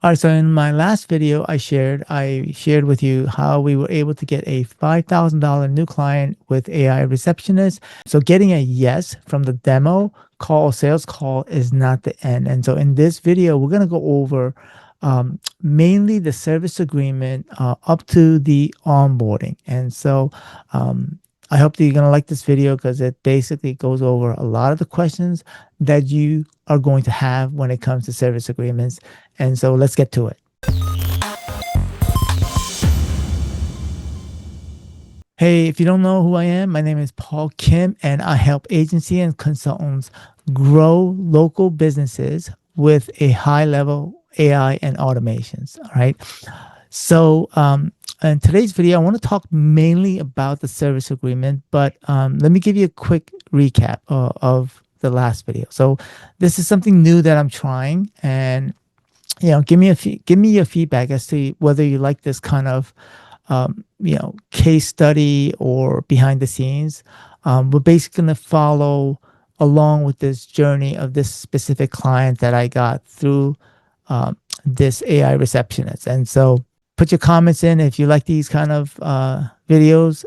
All right, so in my last video, I shared with you how we were able to get a $5,000 new client with AI Receptionist. So getting a yes from the demo call, sales call is not the end. And so in this video, we're going to go over mainly the service agreement up to the onboarding. And so I hope that you're going to like this video because it basically goes over a lot of the questions that you are going to have when it comes to service agreements. And so let's get to it. Hey, if you don't know who I am, my name is Paul Kim, and I help agency and consultants grow local businesses with a high level AI and automations. All right. So, in today's video, I want to talk mainly about the service agreement, but let me give you a quick recap of the last video. So this is something new that I'm trying, and give me your feedback as to whether you like this kind of case study or behind the scenes. We're basically going to follow along with this journey of this specific client that I got through this AI receptionist. And so put your comments in if you like these kind of videos,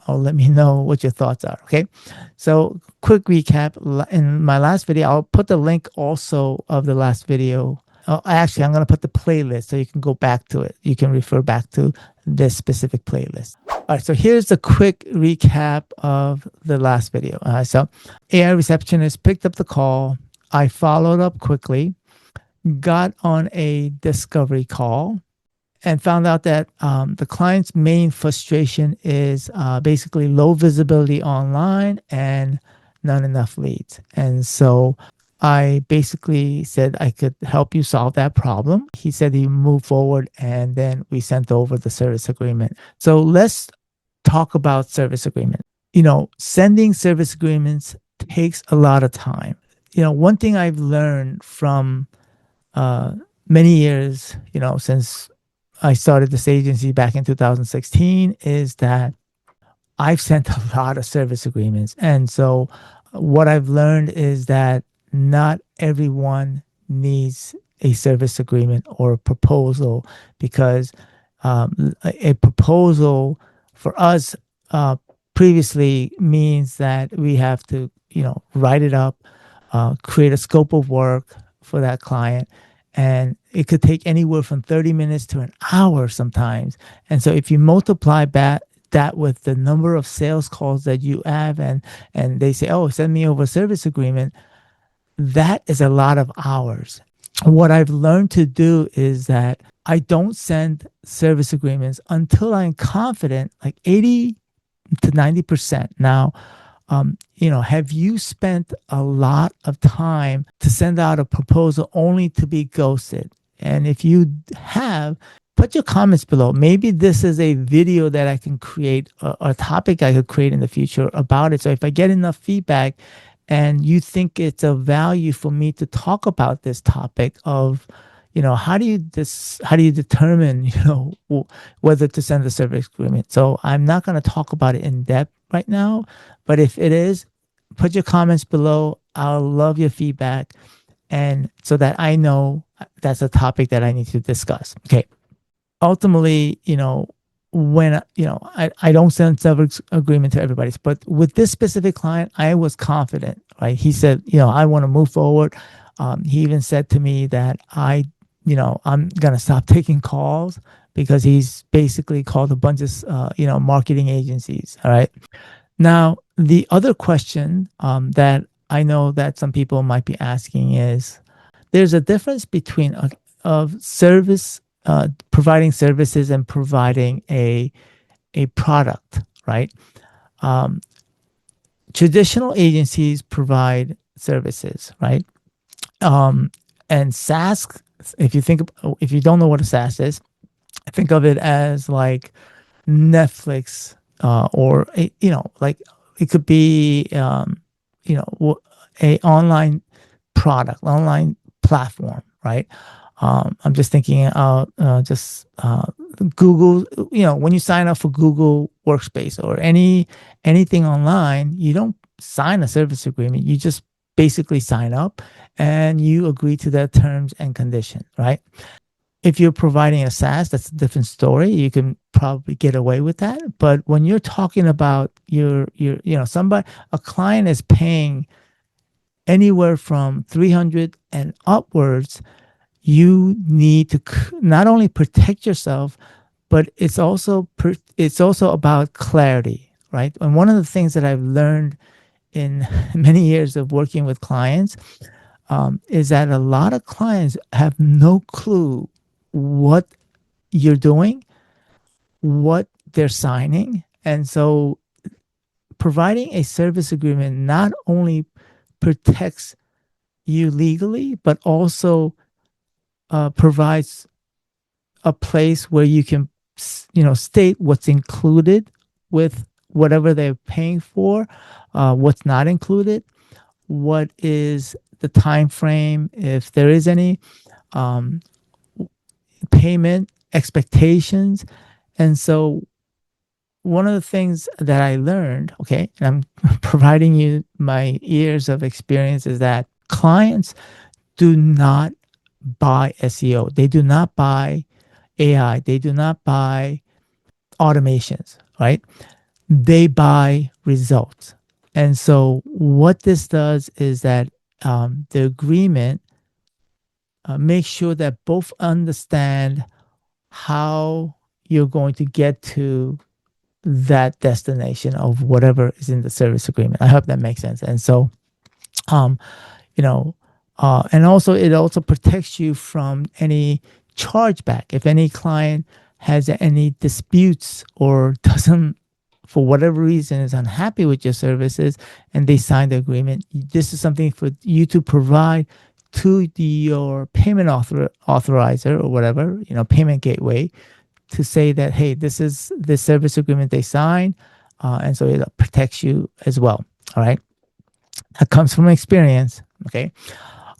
or let me know what your thoughts are. Okay. So quick recap. In my last video, I'll put the link also of the last video. Actually, I'm going to put the playlist so you can go back to it. You can refer back to this specific playlist. All right, so here's the quick recap of the last video. So AI receptionist picked up the call. I followed up quickly, got on a discovery call, and found out that the client's main frustration is basically low visibility online and not enough leads. And so I basically said I could help you solve that problem. He said he moved forward, and then we sent over the service agreement. So let's talk about service agreement. Sending service agreements takes a lot of time. One thing I've learned from many years, since I started this agency back in 2016, is that I've sent a lot of service agreements. And so what I've learned is that not everyone needs a service agreement or a proposal, because a proposal for us previously means that we have to, write it up, create a scope of work for that client. And it could take anywhere from 30 minutes to an hour sometimes. And so if you multiply that with the number of sales calls that you have, and they say, oh, send me over a service agreement, that is a lot of hours. What I've learned to do is that I don't send service agreements until I'm confident, like 80 to 90%. Now, have you spent a lot of time to send out a proposal only to be ghosted? And if you have, put your comments below. Maybe this is a video that I can create, a topic I could create in the future about it. So if I get enough feedback and you think it's of value for me to talk about this topic of, how do you determine, whether to send the service agreement? So I'm not going to talk about it in depth right now, but if it is, put your comments below. I'll love your feedback, and so that I know that's a topic that I need to discuss. Okay. Ultimately, when I don't send service agreement to everybody, but with this specific client, I was confident, right? He said, I want to move forward. He even said to me that I'm going to stop taking calls, because he's basically called a bunch of, marketing agencies. All right. Now, the other question that I know that some people might be asking is, there's a difference between of service, providing services and providing a product, right? Traditional agencies provide services, right? And SaaS, if you don't know what a SaaS is, think of it as like Netflix, or like it could be a online product, online platform, right? I'm just thinking out Google. When you sign up for Google Workspace or anything online, you don't sign a service agreement. You just basically sign up and you agree to their terms and conditions, right? If you're providing a SaaS, that's a different story. You can probably get away with that. But when you're talking about somebody, a client is paying anywhere from 300 and upwards, you need to not only protect yourself, but it's also about clarity, right? And one of the things that I've learned in many years of working with clients is that a lot of clients have no clue what you're doing, what they're signing. And so providing a service agreement not only protects you legally, but also provides a place where you can, state what's included with whatever they're paying for, what's not included, what is the time frame, if there is any, um, payment expectations. And so one of the things that I learned, okay, and I'm providing you my years of experience, is that clients do not buy SEO. They do not buy AI. They do not buy automations, right? They buy results. And so what this does is that the agreement makes sure that both understand how you're going to get to that destination of whatever is in the service agreement. I hope that makes sense. And so, um, you know, and also it also protects you from any chargeback. If any client has any disputes or doesn't, for whatever reason, is unhappy with your services and they sign the agreement, this is something for you to provide to your payment authorizer or whatever, payment gateway, to say that, hey, this is the service agreement they signed, and so it protects you as well. All right, that comes from experience. Okay,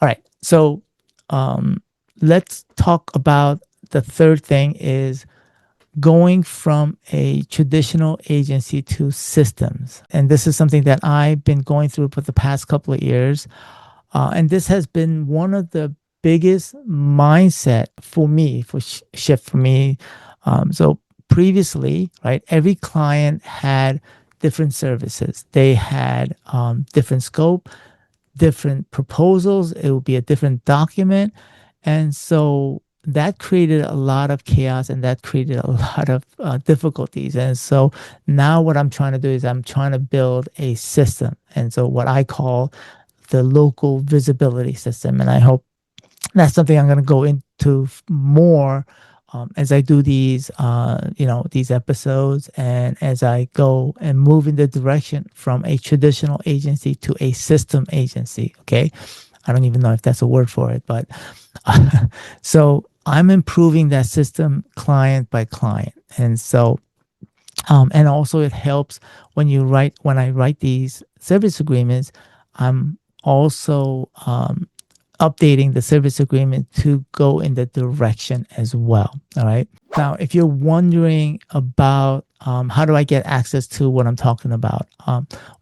all right. So let's talk about the third thing is going from a traditional agency to systems. And this is something that I've been going through for the past couple of years. And this has been one of the biggest mindset for me, shift for me. So previously, right, every client had different services. They had different scope, different proposals. It would be a different document. And so that created a lot of chaos and that created a lot of difficulties. And so now what I'm trying to do is I'm trying to build a system. And so what I call the local visibility system. And I hope that's something I'm going to go into more as I do these, these episodes, and as I go and move in the direction from a traditional agency to a system agency. Okay, I don't even know if that's a word for it, but so I'm improving that system client by client, and so. And also it helps when I write these service agreements, I'm also updating the service agreement to go in the direction as well. All right. Now, if you're wondering about how do I get access to what I'm talking about,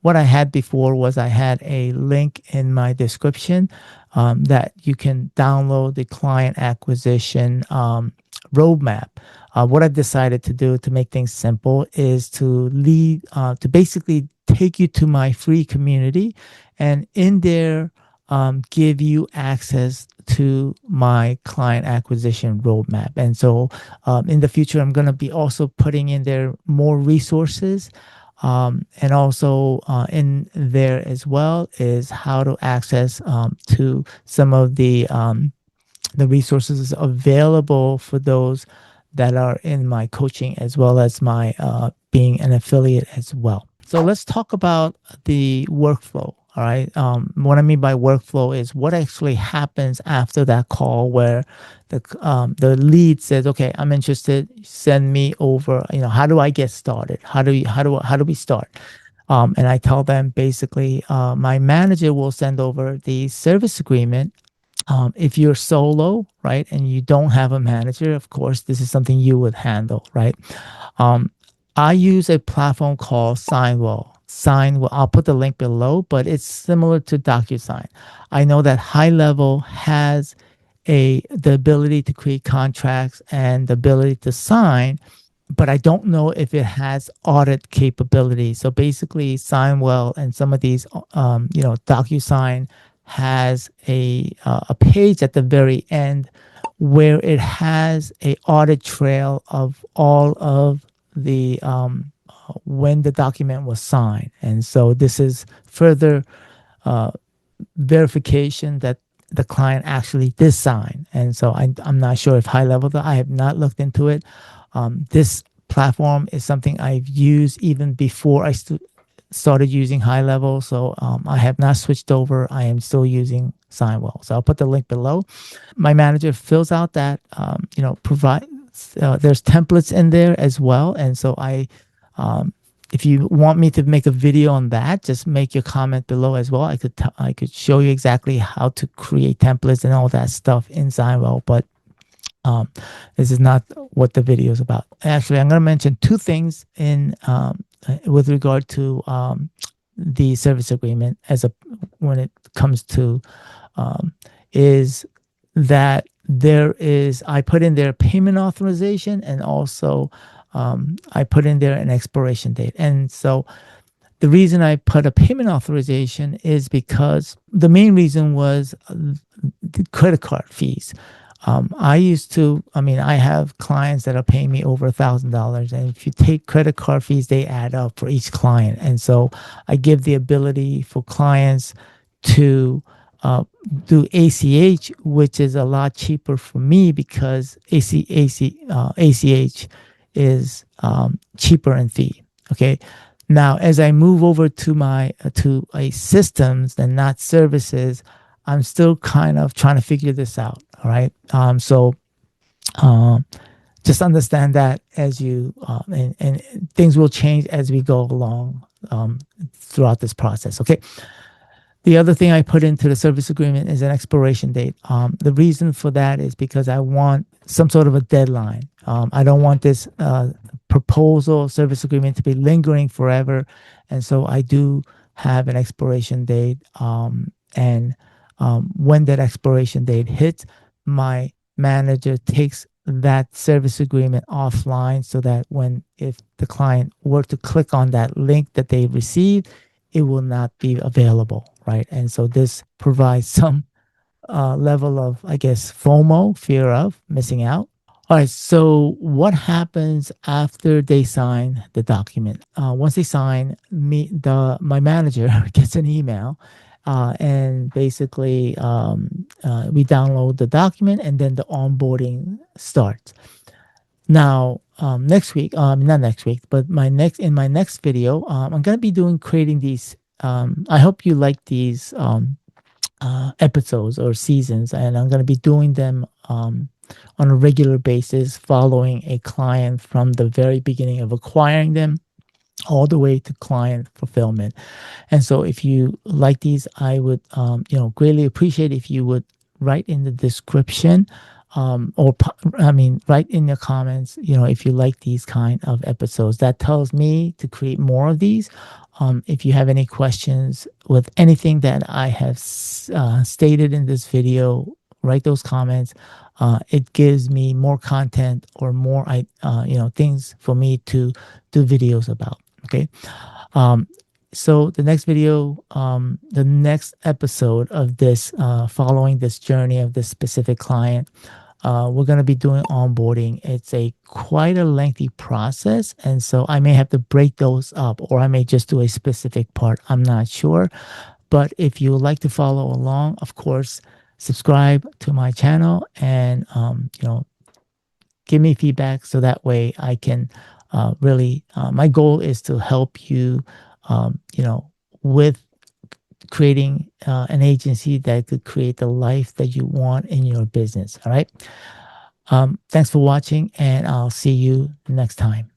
what I had before was I had a link in my description that you can download the client acquisition roadmap. What I've decided to do to make things simple is to to basically take you to my free community, and in there, give you access to my client acquisition roadmap. And so in the future, I'm going to be also putting in there more resources. And also in there as well is how to access to some of the resources available for those that are in my coaching, as well as my being an affiliate as well. So let's talk about the workflow. All right. What I mean by workflow is what actually happens after that call, where the lead says, "Okay, I'm interested. Send me over. How do I get started? How do we start?" And I tell them basically, my manager will send over the service agreement. If you're solo, right, and you don't have a manager, of course, this is something you would handle, right? I use a platform called Signwell. Signwell, I'll put the link below, but it's similar to DocuSign. I know that HighLevel has the ability to create contracts and the ability to sign, but I don't know if it has audit capability. So basically, Signwell and some of these, DocuSign has a page at the very end where it has a audit trail of all of the when the document was signed, and so this is further uh, verification that the client actually did sign. And so I'm not sure if HighLevel, I have not looked into it. This platform is something I've used even before I started using HighLevel. So I have not switched over. I am still using Signwell. So I'll put the link below. My manager fills out that, provides, there's templates in there as well. And so if you want me to make a video on that, just make your comment below as well. I could show you exactly how to create templates and all that stuff in Signwell, but this is not what the video is about. Actually, I'm going to mention two things with regard to the service agreement when it comes to is that I put in there payment authorization, and also I put in there an expiration date. And so the reason I put a payment authorization is because the main reason was the credit card fees. I have clients that are paying me over $1,000. And if you take credit card fees, they add up for each client. And so I give the ability for clients to do ACH, which is a lot cheaper for me because ACH is cheaper in fee. Okay. Now, as I move over to a systems and not services, I'm still kind of trying to figure this out. All right. Just understand that as you and things will change as we go along throughout this process. Okay. The other thing I put into the service agreement is an expiration date. The reason for that is because I want some sort of a deadline. I don't want this proposal service agreement to be lingering forever. And so I do have an expiration date. And when that expiration date hits, my manager takes that service agreement offline so that if the client were to click on that link that they received, it will not be available, right? And so this provides some level of, I guess, FOMO, fear of missing out. All right, so what happens after they sign the document? Once they sign, my manager gets an email, and basically we download the document, and then the onboarding starts. Now, next week, not next week, but in my next video, I'm going to be creating these. I hope you like these episodes or seasons, and I'm going to be doing them on a regular basis, following a client from the very beginning of acquiring them all the way to client fulfillment. And so if you like these, I would greatly appreciate if you would write in the description write in your comments, if you like these kind of episodes. That tells me to create more of these. If you have any questions with anything that I have stated in this video, write those comments. It gives me more content or more things for me to do videos about. Okay. So the next video, the next episode of this, following this journey of this specific client, we're going to be doing onboarding. It's quite a lengthy process, and so I may have to break those up, or I may just do a specific part. I'm not sure, but if you would like to follow along, of course, subscribe to my channel and give me feedback so that way I can really. My goal is to help you. With creating an agency that could create the life that you want in your business. All right. Thanks for watching, and I'll see you next time.